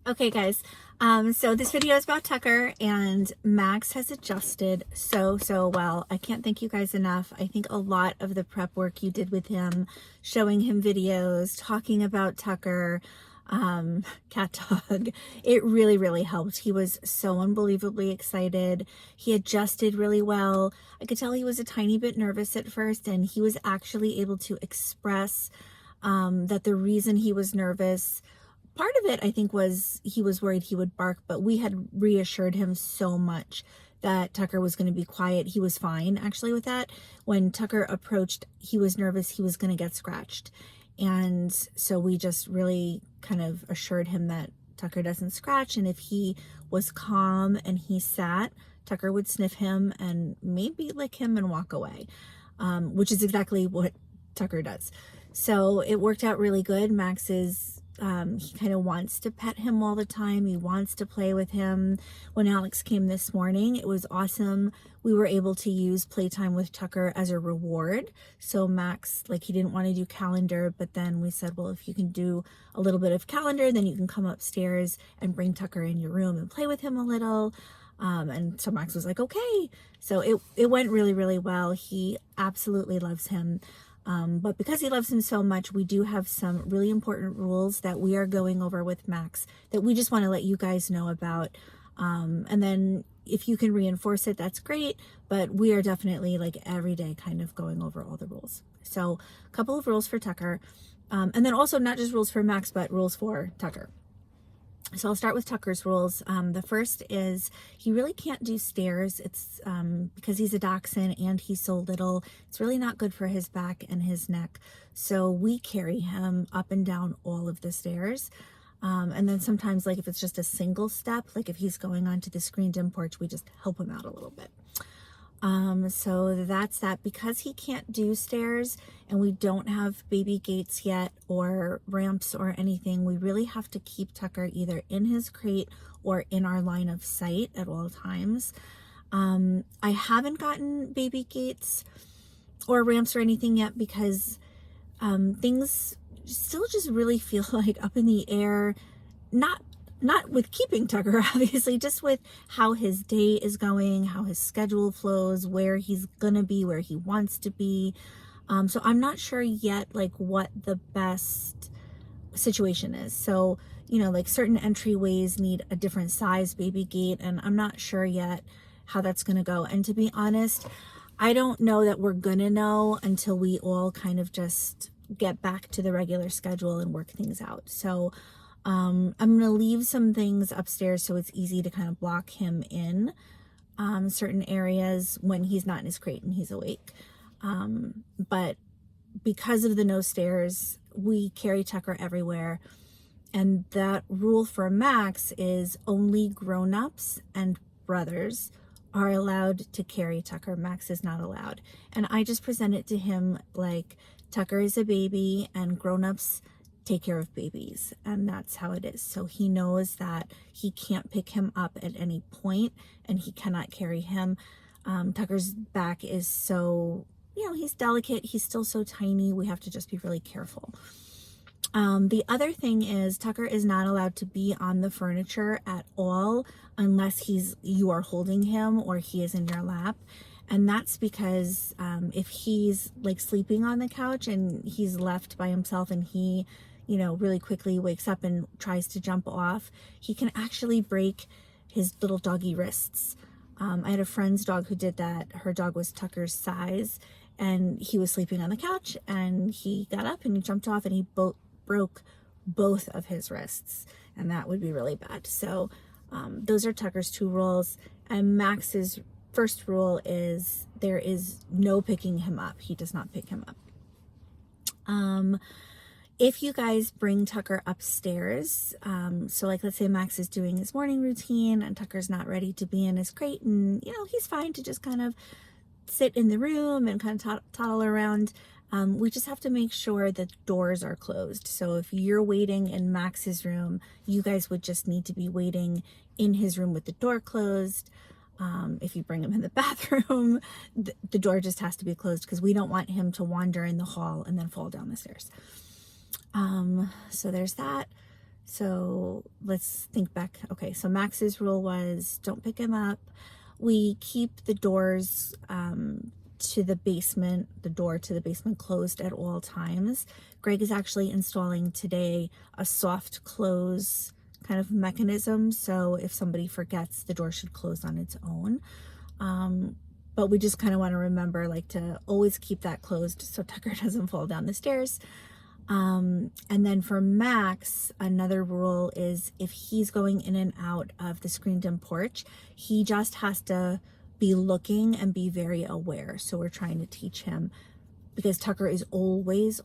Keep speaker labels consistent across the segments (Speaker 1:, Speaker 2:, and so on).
Speaker 1: Okay, guys. So this video is about Tucker, and Max has adjusted so well. I can't thank you guys enough. I think a lot of the prep work you did with him, showing him videos, talking about Tucker, cat dog, it really helped. He was so unbelievably excited. He adjusted really well. I could tell he was a tiny bit nervous at first, and he was actually able to express that the reason he was nervous, part of it, I think, was he was worried he would bark, but we had reassured him so much that Tucker was going to be quiet. He was fine, actually, with that. When Tucker approached, he was nervous he was going to get scratched. And so we just really kind of assured him that Tucker doesn't scratch. And if he was calm and he sat, Tucker would sniff him and maybe lick him and walk away, which is exactly what Tucker does. So it worked out really good. Max is he kind of wants to pet him all the time. He wants to play with him. When Alex came this morning, it was awesome. We were able to use playtime with Tucker as a reward. So Max, like, he didn't want to do calendar, but then we said, well, if you can do a little bit of calendar, then you can come upstairs and bring Tucker in your room and play with him a little. And so Max was like, okay. So it went really well. He absolutely loves him. But because he loves him so much, we do have some really important rules that we are going over with Max that we just want to let you guys know about. And then if you can reinforce it, that's great. But we are definitely, like, every day kind of going over all the rules. So a couple of rules for Tucker. And then also not just rules for Max, but rules for Tucker. So I'll start with Tucker's rules. The first is he really can't do stairs. It's because he's a dachshund and he's so little. It's really not good for his back and his neck. So we carry him up and down all of the stairs. And then sometimes, like, if it's just a single step, like if he's going onto the screened-in porch, we just help him out a little bit. So that's that. Because he can't do stairs and we don't have baby gates yet or ramps or anything, we really have to keep Tucker either in his crate or in our line of sight at all times. I haven't gotten baby gates or ramps or anything yet because things still just really feel like up in the air. Not with keeping Tucker, obviously, just with how his day is going, how his schedule flows, where he's gonna be, where he wants to be. So I'm not sure yet, like, what the best situation is. So, you know, like, certain entryways need a different size baby gate, and I'm not sure yet how that's gonna go. And to be honest, I don't know that we're gonna know until we all kind of just get back to the regular schedule and work things out. So I'm going to leave some things upstairs so it's easy to kind of block him in certain areas when he's not in his crate and he's awake. But because of the no stairs, we carry Tucker everywhere. And that rule for Max is only grown-ups and brothers are allowed to carry Tucker. Max is not allowed. And I just present it to him like Tucker is a baby and grown-ups take care of babies, and that's how it is. So he knows that he can't pick him up at any point and he cannot carry him. Tucker's back is so, you know, he's delicate, he's still so tiny, we have to just be really careful. The other thing is Tucker is not allowed to be on the furniture at all unless you are holding him or he is in your lap. And that's because if he's, like, sleeping on the couch and he's left by himself and he, you know, really quickly wakes up and tries to jump off, he can actually break his little doggy wrists. I had a friend's dog who did that. Her dog was Tucker's size and he was sleeping on the couch and he got up and he jumped off and he broke both of his wrists, and that would be really bad. So those are Tucker's 2 rules. And Max's first rule is there is no picking him up. He does not pick him up. If you guys bring Tucker upstairs, so, like, let's say Max is doing his morning routine and Tucker's not ready to be in his crate, and, you know, he's fine to just kind of sit in the room and kind of toddle around. We just have to make sure that doors are closed. So if you're waiting in Max's room, you guys would just need to be waiting in his room with the door closed. If you bring him in the bathroom, the door just has to be closed because we don't want him to wander in the hall and then fall down the stairs. So there's that. So let's think back. Okay, so Max's rule was don't pick him up. We keep the doors to the basement, the door to the basement closed at all times. Greg is actually installing today a soft close kind of mechanism. So if somebody forgets, the door should close on its own. But we just kind of want to remember like to always keep that closed so Tucker doesn't fall down the stairs. And then for Max, another rule is if he's going in and out of the screened-in porch, he just has to be looking and be very aware. So we're trying to teach him, because Tucker is always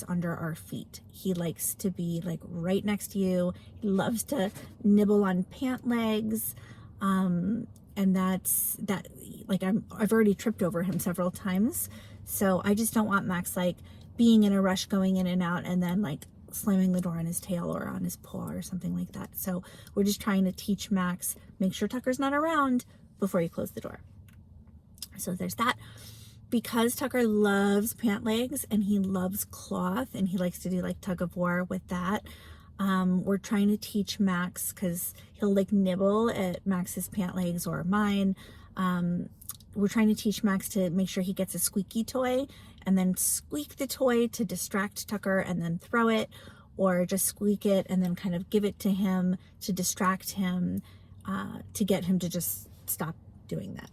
Speaker 1: under our feet. He likes to be like right next to you. He loves to nibble on pant legs. And that's like I've already tripped over him several times. So I just don't want Max like being in a rush going in and out and then like slamming the door on his tail or on his paw or something like that. So we're just trying to teach Max, make sure Tucker's not around before you close the door. So there's that. Because Tucker loves pant legs and he loves cloth and he likes to do like tug of war with that, we're trying to teach Max, because he'll like nibble at Max's pant legs or mine. We're trying to teach Max to make sure he gets a squeaky toy and then squeak the toy to distract Tucker and then throw it, or just squeak it and then kind of give it to him to distract him, to get him to just stop doing that.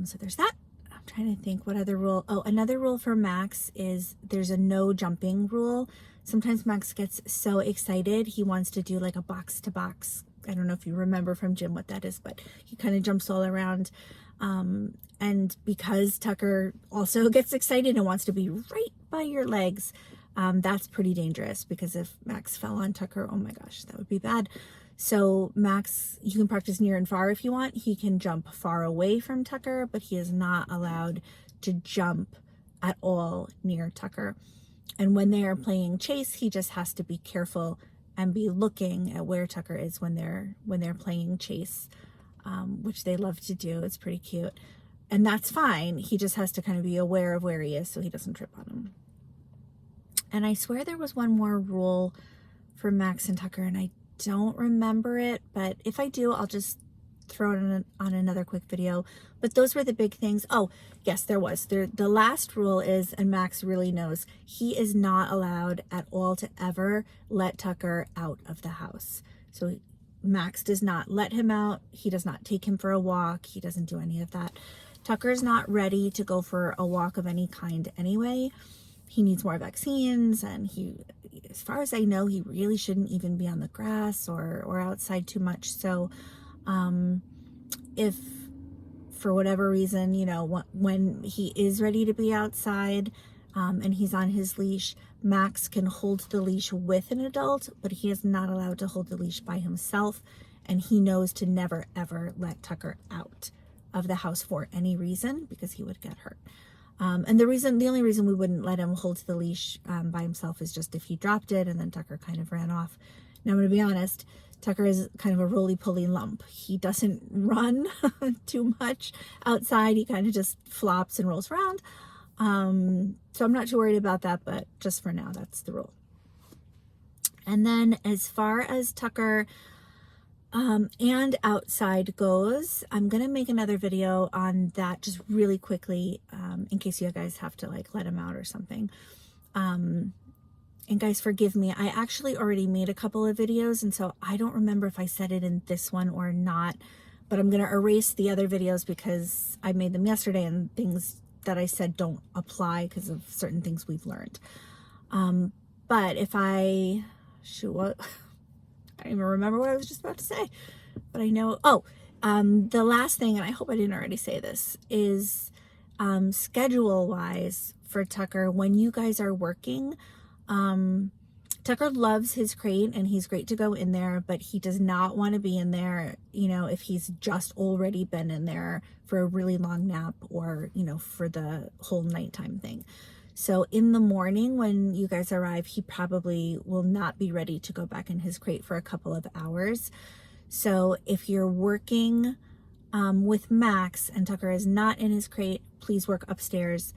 Speaker 1: So there's that. I'm trying to think what other rule. Oh, another rule for Max is there's a no jumping rule. Sometimes Max gets so excited he wants to do like a box to box. I don't know if you remember from gym what that is, but he kind of jumps all around. And because Tucker also gets excited and wants to be right by your legs, that's pretty dangerous, because if Max fell on Tucker, oh my gosh, that would be bad. So Max, you can practice near and far if you want. He can jump far away from Tucker, but he is not allowed to jump at all near Tucker. And when they are playing chase, he just has to be careful and be looking at where Tucker is when they're playing chase, which they love to do. It's pretty cute. And that's fine. He just has to kind of be aware of where he is so he doesn't trip on him. And I swear there was one more rule for Max and Tucker, and I don't remember it, but if I do, I'll just throw it on another quick video. But those were the big things. Oh, yes, there was. The last rule is, and Max really knows, he is not allowed at all to ever let Tucker out of the house. So Max does not let him out. He does not take him for a walk. He doesn't do any of that. Tucker's not ready to go for a walk of any kind anyway. He needs more vaccines, and as far as I know, he really shouldn't even be on the grass or outside too much. So if for whatever reason, when he is ready to be outside and he's on his leash, Max can hold the leash with an adult, but he is not allowed to hold the leash by himself. And he knows to never, ever let Tucker out of the house for any reason, because he would get hurt. And the only reason we wouldn't let him hold the leash by himself is just if he dropped it and then Tucker kind of ran off. Now, I'm going to be honest, Tucker is kind of a roly-poly lump. He doesn't run too much outside. He kind of just flops and rolls around. So I'm not too worried about that, but just for now, that's the rule. And then as far as Tucker and outside goes, I'm going to make another video on that just really quickly, in case you guys have to like let him out or something. And guys, forgive me. I actually already made a couple of videos, and so I don't remember if I said it in this one or not, but I'm going to erase the other videos because I made them yesterday and things that I said don't apply because of certain things we've learned. But if I don't even remember what I was just about to say, but I know, the last thing, and I hope I didn't already say this, is schedule wise for Tucker, when you guys are working, Tucker loves his crate and he's great to go in there, but he does not want to be in there, if he's just already been in there for a really long nap or, for the whole nighttime thing. So in the morning when you guys arrive, he probably will not be ready to go back in his crate for a couple of hours. So if you're working with Max and Tucker is not in his crate, please work upstairs.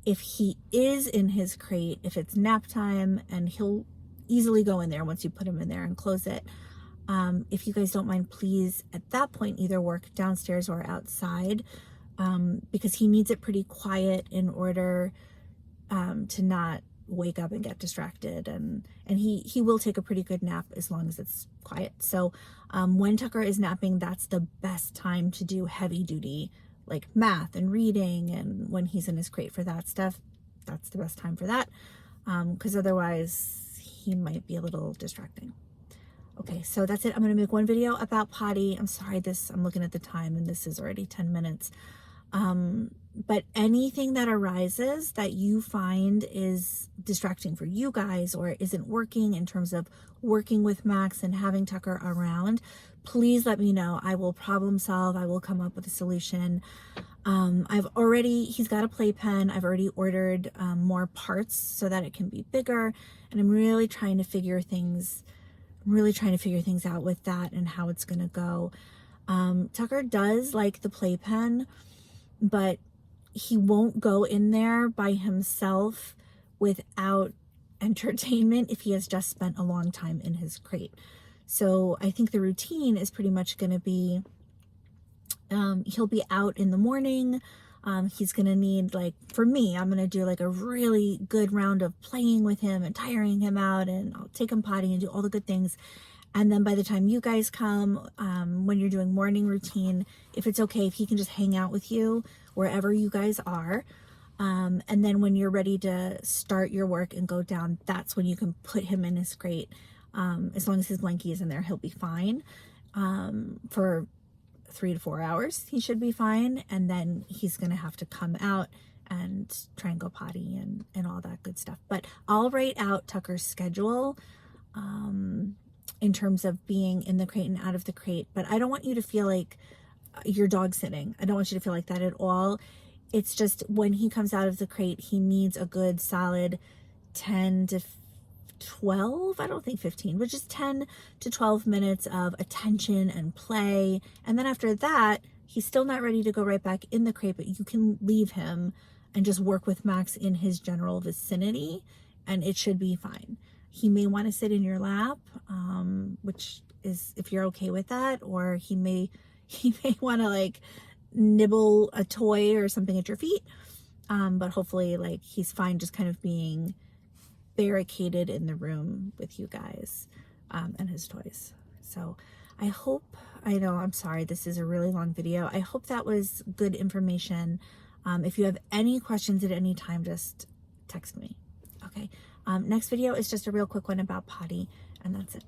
Speaker 1: If he is in his crate, if it's nap time and he'll easily go in there once you put him in there and close it. If you guys don't mind, please at that point either work downstairs or outside, because he needs it pretty quiet in order to not wake up and get distracted, and he will take a pretty good nap as long as it's quiet. So when Tucker is napping, that's the best time to do heavy duty like math and reading, and when he's in his crate for that stuff, that's the best time for that, because otherwise he might be a little distracting. Okay, so that's it. I'm going to make one video about potty. I'm sorry, I'm looking at the time and this is already 10 minutes. But anything that arises that you find is distracting for you guys or isn't working in terms of working with Max and having Tucker around, please let me know. I will problem solve. I will come up with a solution. He's got a playpen. I've already ordered more parts so that it can be bigger. And I'm really trying to figure things out with that and how it's going to go. Tucker does like the playpen, but he won't go in there by himself without entertainment if he has just spent a long time in his crate. So I think the routine is pretty much going to be, he'll be out in the morning. He's going to need, like, for me, I'm going to do like a really good round of playing with him and tiring him out, and I'll take him potty and do all the good things. And then by the time you guys come, when you're doing morning routine, if it's okay, if he can just hang out with you wherever you guys are. And then when you're ready to start your work and go down, that's when you can put him in his crate. As long as his blankie is in there, he'll be fine. For 3 to 4 hours, he should be fine. And then he's going to have to come out and try and go potty and all that good stuff. But I'll write out Tucker's schedule, in terms of being in the crate and out of the crate. But I don't want you to feel like you're dog sitting. I don't want you to feel like that at all. It's just when he comes out of the crate, he needs a good solid 10 to 12, I don't think 15, but just 10 to 12 minutes of attention and play. And then after that, he's still not ready to go right back in the crate, but you can leave him and just work with Max in his general vicinity, and it should be fine. He may want to sit in your lap, which is, if you're okay with that, or he may want to like nibble a toy or something at your feet. But hopefully, like, he's fine just kind of being barricaded in the room with you guys, and his toys. So I know, I'm sorry, this is a really long video. I hope that was good information. If you have any questions at any time, just text me. Okay. Next video is just a real quick one about potty, and that's it.